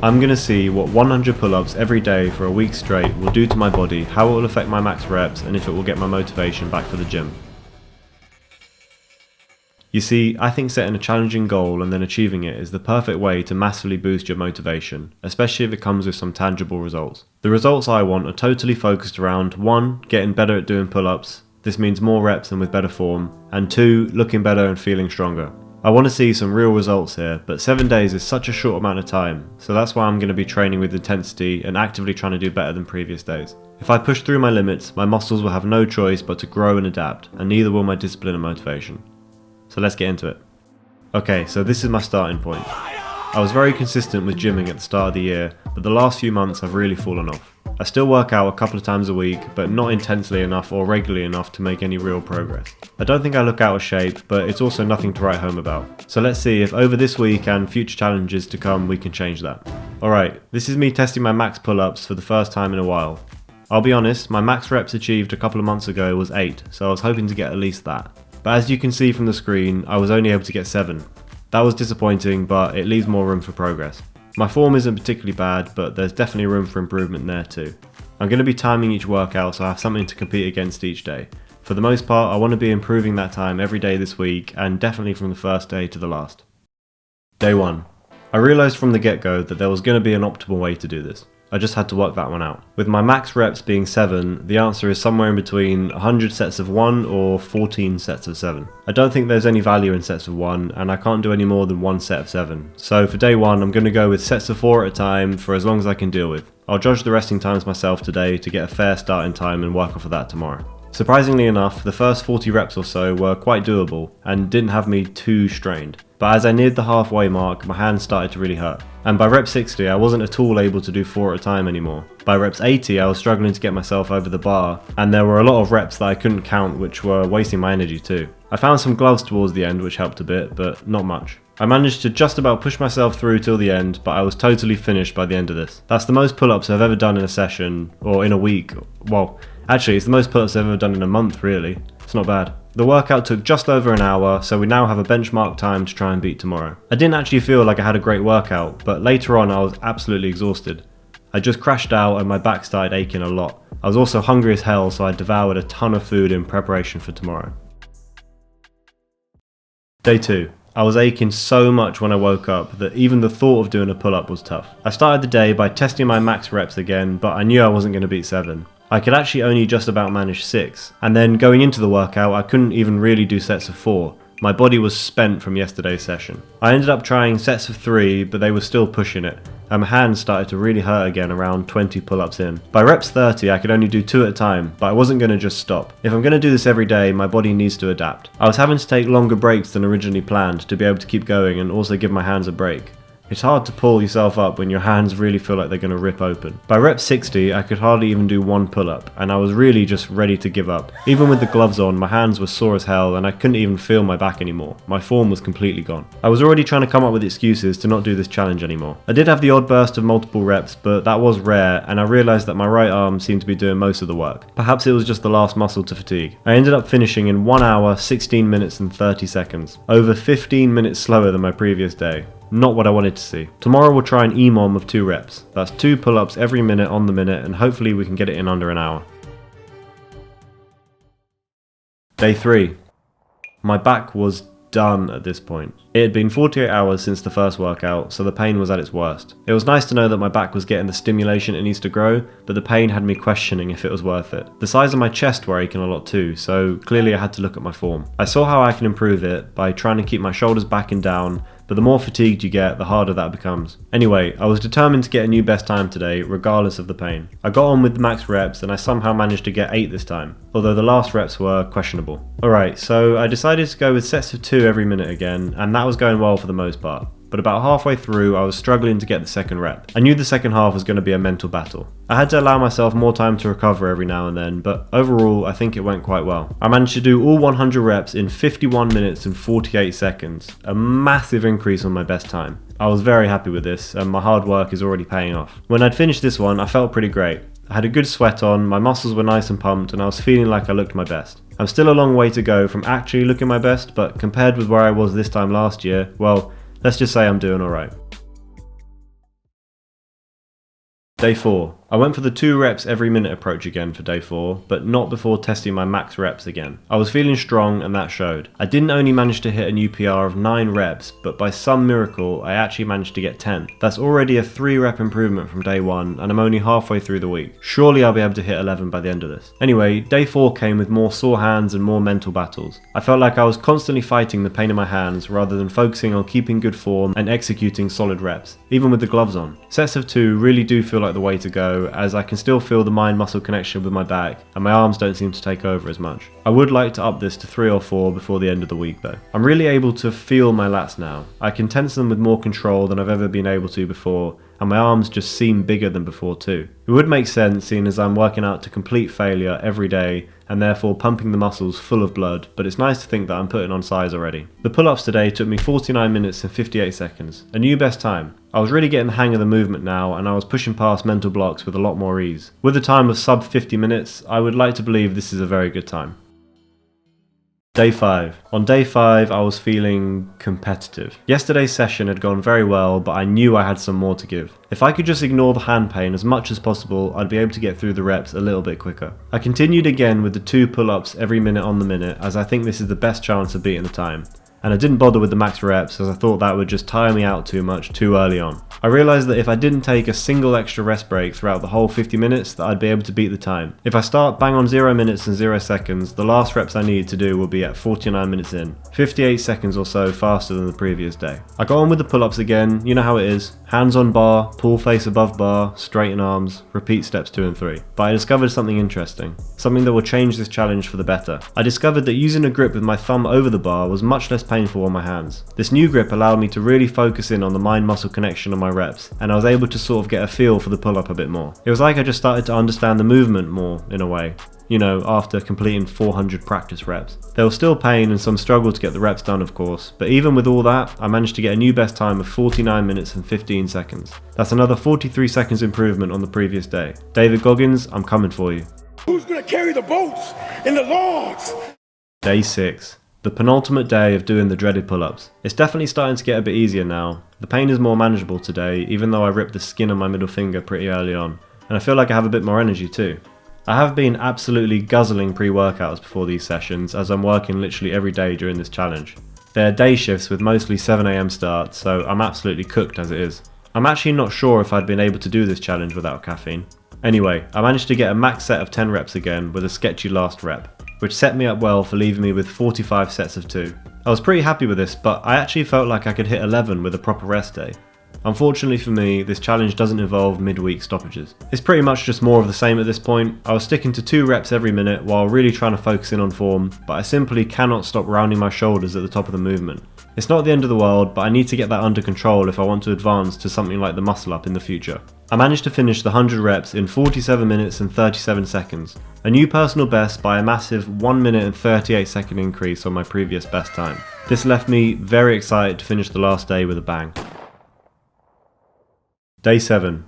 I'm going to see what 100 pull-ups every day for a week straight will do to my body, how it will affect my max reps, and if it will get my motivation back for the gym. You see, I think setting a challenging goal and then achieving it is the perfect way to massively boost your motivation, especially if it comes with some tangible results. The results I want are totally focused around 1. Getting better at doing pull-ups, this means more reps and with better form, and 2. Looking better and feeling stronger. I want to see some real results here, but 7 days is such a short amount of time, so that's why I'm going to be training with intensity and actively trying to do better than previous days. If I push through my limits, my muscles will have no choice but to grow and adapt, and neither will my discipline and motivation. So let's get into it. Okay, so this is my starting point. I was very consistent with gymming at the start of the year, but the last few months I've really fallen off. I still work out a couple of times a week, but not intensely enough or regularly enough to make any real progress. I don't think I look out of shape, but it's also nothing to write home about. So let's see if over this week and future challenges to come we can change that. Alright, this is me testing my max pull-ups for the first time in a while. I'll be honest, my max reps achieved a couple of months ago was 8, so I was hoping to get at least that. But as you can see from the screen, I was only able to get 7. That was disappointing, but it leaves more room for progress. My form isn't particularly bad, but there's definitely room for improvement there too. I'm going to be timing each workout so I have something to compete against each day. For the most part, I want to be improving that time every day this week, and definitely from the first day to the last. Day 1. I realised from the get-go that there was going to be an optimal way to do this. I just had to work that one out. With my max reps being 7, the answer is somewhere in between 100 sets of 1 or 14 sets of 7. I don't think there's any value in sets of 1, and I can't do any more than 1 set of 7. So for day 1, I'm going to go with sets of 4 at a time for as long as I can deal with. I'll judge the resting times myself today to get a fair starting time and work off of that tomorrow. Surprisingly enough, the first 40 reps or so were quite doable and didn't have me too strained. But as I neared the halfway mark, my hands started to really hurt. And by rep 60, I wasn't at all able to do 4 at a time anymore. By reps 80, I was struggling to get myself over the bar, and there were a lot of reps that I couldn't count, which were wasting my energy too. I found some gloves towards the end, which helped a bit, but not much. I managed to just about push myself through till the end, but I was totally finished by the end of this. That's the most pull-ups I've ever done in a session, or in a week. Well, actually, it's the most pull-ups I've ever done in a month, really. It's not bad. The workout took just over an hour, so we now have a benchmark time to try and beat tomorrow. I didn't actually feel like I had a great workout, but later on I was absolutely exhausted. I just crashed out and my back started aching a lot. I was also hungry as hell, so I devoured a ton of food in preparation for tomorrow. Day 2. I was aching so much when I woke up that even the thought of doing a pull-up was tough. I started the day by testing my max reps again, but I knew I wasn't going to beat 7. I could actually only just about manage 6, and then going into the workout I couldn't even really do sets of 4. My body was spent from yesterday's session. I ended up trying sets of 3, but they were still pushing it, and my hands started to really hurt again around 20 pull-ups in. By reps 30 I could only do 2 at a time, but I wasn't going to just stop. If I'm going to do this every day, my body needs to adapt. I was having to take longer breaks than originally planned to be able to keep going and also give my hands a break. It's hard to pull yourself up when your hands really feel like they're going to rip open. By rep 60, I could hardly even do 1 pull-up, and I was really just ready to give up. Even with the gloves on, my hands were sore as hell and I couldn't even feel my back anymore. My form was completely gone. I was already trying to come up with excuses to not do this challenge anymore. I did have the odd burst of multiple reps, but that was rare, and I realised that my right arm seemed to be doing most of the work. Perhaps it was just the last muscle to fatigue. I ended up finishing in 1 hour, 16 minutes and 30 seconds. Over 15 minutes slower than my previous day. Not what I wanted to see. Tomorrow we'll try an EMOM of 2 reps. That's 2 pull-ups every minute on the minute, and hopefully we can get it in under an hour. Day 3. My back was done at this point. It had been 48 hours since the first workout, so the pain was at its worst. It was nice to know that my back was getting the stimulation it needs to grow, but the pain had me questioning if it was worth it. The sides of my chest were aching a lot too, so clearly I had to look at my form. I saw how I can improve it by trying to keep my shoulders back and down, but the more fatigued you get, the harder that becomes. Anyway, I was determined to get a new best time today, regardless of the pain. I got on with the max reps and I somehow managed to get 8 this time, although the last reps were questionable. Alright, so I decided to go with sets of 2 every minute again, and that was going well for the most part. But about halfway through, I was struggling to get the second rep. I knew the second half was going to be a mental battle. I had to allow myself more time to recover every now and then, but overall, I think it went quite well. I managed to do all 100 reps in 51 minutes and 48 seconds, a massive increase on my best time. I was very happy with this, and my hard work is already paying off. When I'd finished this one, I felt pretty great. I had a good sweat on, my muscles were nice and pumped, and I was feeling like I looked my best. I'm still a long way to go from actually looking my best, but compared with where I was this time last year, well, let's just say I'm doing alright. Day 4. I went for the 2 reps every minute approach again for day 4, but not before testing my max reps again. I was feeling strong and that showed. I didn't only manage to hit a new PR of 9 reps, but by some miracle I actually managed to get 10. That's already a 3 rep improvement from day 1 and I'm only halfway through the week. Surely I'll be able to hit 11 by the end of this. Anyway, day 4 came with more sore hands and more mental battles. I felt like I was constantly fighting the pain in my hands rather than focusing on keeping good form and executing solid reps, even with the gloves on. Sets of 2 really do feel like the way to go, as I can still feel the mind-muscle connection with my back and my arms don't seem to take over as much. I would like to up this to 3 or 4 before the end of the week though. I'm really able to feel my lats now. I can tense them with more control than I've ever been able to before, and my arms just seem bigger than before too. It would make sense seeing as I'm working out to complete failure every day and therefore pumping the muscles full of blood, but it's nice to think that I'm putting on size already. The pull-ups today took me 49 minutes and 58 seconds, a new best time. I was really getting the hang of the movement now and I was pushing past mental blocks with a lot more ease. With a time of sub 50 minutes, I would like to believe this is a very good time. Day 5. On day 5 I was feeling competitive. Yesterday's session had gone very well, but I knew I had some more to give. If I could just ignore the hand pain as much as possible, I'd be able to get through the reps a little bit quicker. I continued again with the 2 pull-ups every minute on the minute, as I think this is the best chance of beating the time. And I didn't bother with the max reps as I thought that would just tire me out too much too early on. I realised that if I didn't take a single extra rest break throughout the whole 50 minutes that I'd be able to beat the time. If I start bang on 0 minutes and 0 seconds, the last reps I need to do will be at 49 minutes in, 58 seconds or so faster than the previous day. I got on with the pull-ups again, you know how it is. Hands on bar, pull face above bar, straighten arms, repeat steps 2 and 3. But I discovered something interesting, something that will change this challenge for the better. I discovered that using a grip with my thumb over the bar was much less painful on my hands. This new grip allowed me to really focus in on the mind-muscle connection on my reps, and I was able to sort of get a feel for the pull-up a bit more. It was like I just started to understand the movement more, in a way. You know, after completing 400 practice reps. There was still pain and some struggle to get the reps done of course, but even with all that, I managed to get a new best time of 49 minutes and 15 seconds. That's another 43 seconds improvement on the previous day. David Goggins, I'm coming for you. Who's gonna carry the boats and the logs? Day 6. The penultimate day of doing the dreaded pull-ups. It's definitely starting to get a bit easier now. The pain is more manageable today, even though I ripped the skin on my middle finger pretty early on, and I feel like I have a bit more energy too. I have been absolutely guzzling pre-workouts before these sessions as I'm working literally every day during this challenge. They're day shifts with mostly 7 AM starts, so I'm absolutely cooked as it is. I'm actually not sure if I'd been able to do this challenge without caffeine. Anyway, I managed to get a max set of 10 reps again with a sketchy last rep, which set me up well for leaving me with 45 sets of 2. I was pretty happy with this, but I actually felt like I could hit 11 with a proper rest day. Unfortunately for me, this challenge doesn't involve midweek stoppages. It's pretty much just more of the same at this point. I was sticking to 2 reps every minute while really trying to focus in on form, but I simply cannot stop rounding my shoulders at the top of the movement. It's not the end of the world, but I need to get that under control if I want to advance to something like the muscle up in the future. I managed to finish the 100 reps in 47 minutes and 37 seconds, a new personal best by a massive 1 minute and 38 second increase on my previous best time. This left me very excited to finish the last day with a bang. Day 7.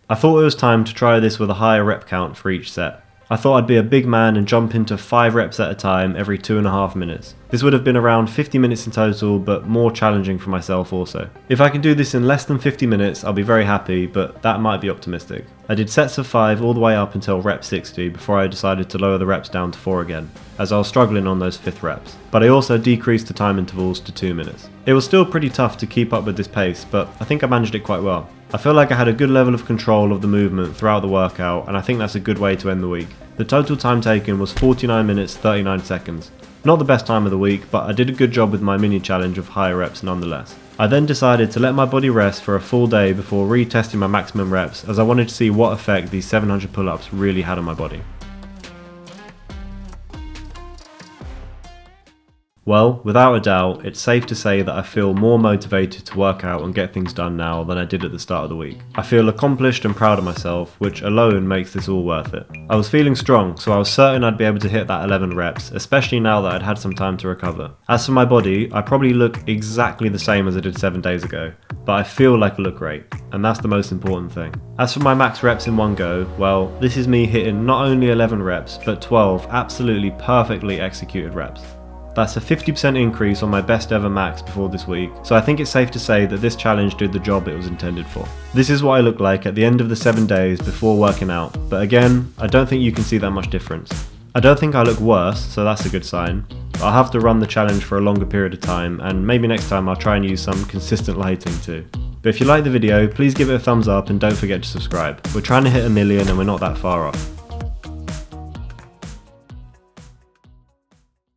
I thought it was time to try this with a higher rep count for each set. I thought I'd be a big man and jump into 5 reps at a time every 2.5 minutes. This would have been around 50 minutes in total, but more challenging for myself also. If I can do this in less than 50 minutes, I'll be very happy, but that might be optimistic. I did sets of 5 all the way up until rep 60 before I decided to lower the reps down to 4 again, as I was struggling on those 5th reps. But I also decreased the time intervals to 2 minutes. It was still pretty tough to keep up with this pace, but I think I managed it quite well. I feel like I had a good level of control of the movement throughout the workout, and I think that's a good way to end the week. The total time taken was 49 minutes 39 seconds. Not the best time of the week, but I did a good job with my mini challenge of higher reps nonetheless. I then decided to let my body rest for a full day before retesting my maximum reps, as I wanted to see what effect these 700 pull-ups really had on my body. Well, without a doubt, it's safe to say that I feel more motivated to work out and get things done now than I did at the start of the week. I feel accomplished and proud of myself, which alone makes this all worth it. I was feeling strong, so I was certain I'd be able to hit that 11 reps, especially now that I'd had some time to recover. As for my body, I probably look exactly the same as I did 7 days ago, but I feel like I look great, and that's the most important thing. As for my max reps in one go, well, this is me hitting not only 11 reps, but 12 absolutely perfectly executed reps. That's a 50% increase on my best ever max before this week, so I think it's safe to say that this challenge did the job it was intended for. This is what I look like at the end of the 7 days before working out, but again, I don't think you can see that much difference. I don't think I look worse, so that's a good sign. I'll have to run the challenge for a longer period of time, and maybe next time I'll try and use some consistent lighting too. But if you like the video, please give it a thumbs up and don't forget to subscribe. We're trying to hit 1 million and we're not that far off.